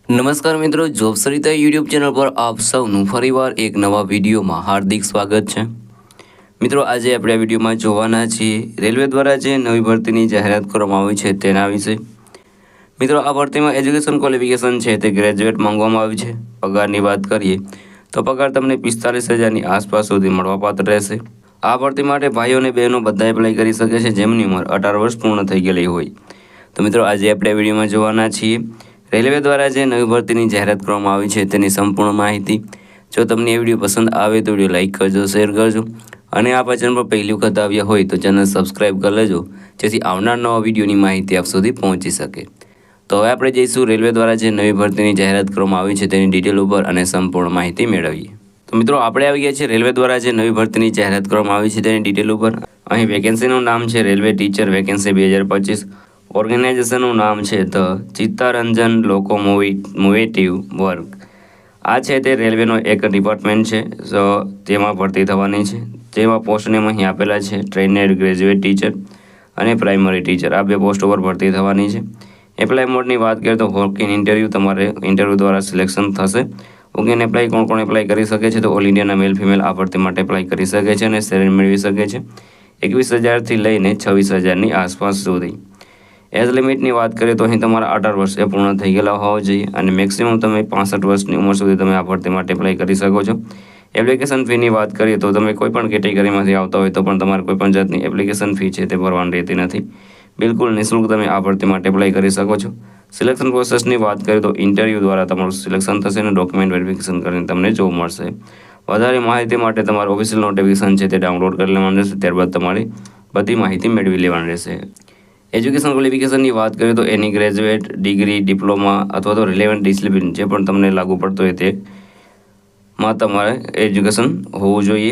નમસ્કાર મિત્રો, job Sarita YouTube channel પર આપ સૌનું ફરીવાર એક નવા વિડીયોમાં હાર્દિક સ્વાગત છે। મિત્રો, આજે આપણે આ વિડીયોમાં જોવાના છીએ રેલવે દ્વારા જે નવી ભરતીની જાહેરાત કરવામાં આવી છે તેના વિશે। મિત્રો, આ ભરતીમાં એજ્યુકેશન ક્વોલિફિકેશન છે તે ગ્રેજ્યુએટ માંગવામાં આવી છે। પગારની વાત કરીએ તો પગાર તમને 45,000ની આસપાસ સુધી મળવાપાત્ર રહેશે। આ ભરતી માટે ભાઈઓ અને બહેનો બધા એપ્લાય કરી શકે છે જેમની ઉંમર 18 વર્ષ પૂર્ણ થઈ ગયેલી હોય। તો મિત્રો, આજે આપણે આ વિડીયોમાં જોવાના છીએ રેલવે દ્વારા જે નવી ભરતીની જાહેરાત કરવામાં આવી છે તેની સંપૂર્ણ માહિતી। જો તમને એ વિડીયો પસંદ આવે તો વિડીયો લાઇક કરજો, શેર કરજો અને આ ચેનલ પર પહેલી વખત આવ્યા હોય તો ચેનલ સબસ્ક્રાઈબ કરી લેજો જેથી આવનાર નવા વિડીયોની માહિતી આપ સુધી પહોંચી શકે। તો હવે આપણે જઈશું રેલવે દ્વારા જે નવી ભરતીની જાહેરાત કરવામાં આવી છે તેની ડિટેલ ઉપર અને સંપૂર્ણ માહિતી મેળવીએ। તો મિત્રો, આપણે આવી ગયા છીએ રેલવે દ્વારા જે નવી ભરતીની જાહેરાત કરવામાં આવી છે તેની ડિટેલ ઉપર। અહીં વેકેન્સીનું નામ છે રેલવે ટીચર વેકેન્સી 2025। ઓર્ગેનાઇઝેશનનું નામ છે ધ ચિત્તરંજન લોકોમોટિવ વર્ક। આ છે તે રેલવેનો એક ડિપાર્ટમેન્ટ છે, તેમાં ભરતી થવાની છે। જેમાં પોસ્ટ નેમ અહીં આપેલા છે ટ્રેનેડ ગ્રેજ્યુએટ ટીચર અને પ્રાઇમરી ટીચર, આ બે પોસ્ટ ઉપર ભરતી થવાની છે। એપ્લાય મોડની વાત કરીએ તો વોક ઇન ઇન્ટરવ્યૂ, તમારે ઇન્ટરવ્યૂ દ્વારા સિલેક્શન થશે। વોક ઇન એપ્લાય કોણ એપ્લાય કરી શકે છે તો ઓલ ઇન્ડિયાના મેલ ફિમેલ આ ભરતી માટે એપ્લાય કરી શકે છે અને સેલેરી મેળવી શકે છે 21,000થી લઈને 26,000ની આસપાસ સુધી। એજ લિમિટની વાત કરીએ તો અહીં તમારા 18 વર્ષ એ પૂર્ણ થઈ ગયેલા હોવા જોઈએ અને મેક્સિમમ તમે 65 વર્ષની ઉંમર સુધી તમે આ ભરતી માટે એપ્લાય કરી શકો છો। એપ્લિકેશન ફીની વાત કરીએ તો તમે કોઈ પણ કેટેગરીમાંથી આવતા હોય તો પણ તમારે કોઈ પણ જાતની એપ્લિકેશન ફી છે તે ભરવાની રહેતી નથી। બિલકુલ નિઃશુલ્ક તમે આ ભરતી માટે એપ્લાય કરી શકો છો। સિલેક્શન પ્રોસેસની વાત કરીએ તો ઇન્ટરવ્યૂ દ્વારા તમારું સિલેક્શન થશે અને ડોક્યુમેન્ટ વેરિફિકેશન કરીને તમને જોબ મળશે। વધારે માહિતી માટે તમારું ઓફિશિયલ નોટિફિકેશન છે તે ડાઉનલોડ કરી લેવાનું રહેશે, ત્યારબાદ તમારી બધી માહિતી મેળવી લેવાની રહેશે। એજ્યુકેશન ક્વોલિફિકેશનની વાત કરીએ તો એની ગ્રેજ્યુએટ, ડિગ્રી, ડિપ્લોમા અથવા તો રિલેવન્ટ ડિસિપ્લિન જે પણ તમને લાગુ પડતો હોય તેમાં તમારે એજ્યુકેશન હોવું જોઈએ।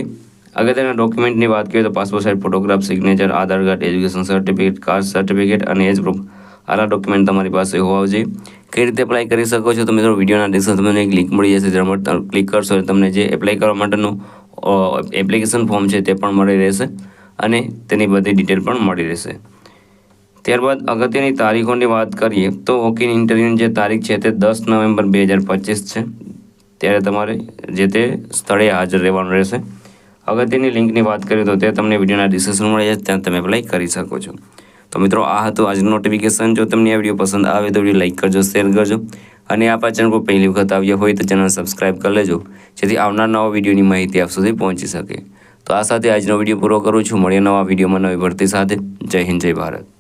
અગત્યના ડોક્યુમેન્ટની વાત કરીએ તો passport size photograph, signature, Aadhaar card, education certificate, caste certificate અને એજ પ્રૂફ, આના ડોક્યુમેન્ટ તમારી પાસે હોવા જોઈએ। કઈ રીતે એપ્લાય કરી શકો છો તો મિત્રો, વિડીયોના ડિસ્ક્રિપ્શનમાં એક લિંક મળી જશે, જેમાં ક્લિક કરશો એટલે તમને જે એપ્લાય કરવા માટેનું એપ્લિકેશન ફોર્મ છે તે પણ મળી રહેશે અને તેની બધી ડિટેલ પણ મળી રહેશે। ત્યારબાદ અગત્યની તારીખોની વાત કરીએ તો વોક ઇન ઇન્ટરવ્યૂની જે તારીખ છે તે 10 નવેમ્બર 2025 છે, ત્યારે તમારે જે તે સ્થળે હાજર રહેવાનું રહેશે। અગત્યની લિંકની વાત કરીએ તો તે તમને વિડીયોના ડિસ્ક્રિપ્શનમાં મળી જશે, ત્યાં તમે એપ્લાય કરી શકો છો। તો મિત્રો, આ હતું આજનું નોટિફિકેશન। જો તમને આ વિડીયો પસંદ આવે તો વિડીયો લાઇક કરજો, શેર કરજો અને આ ચેનલ પર પહેલી વખત આવ્યા હોય તો ચેનલ સબસ્ક્રાઈબ કરી લેજો જેથી આવનાર નવા વિડીયોની માહિતી આપ સુધી પહોંચી શકે। તો આ સાથે આજનો વિડીયો પૂરો કરું છું। મળીએ નવા વિડીયોમાં નવી ભરતી સાથે। જય હિન્દ, જય ભારત।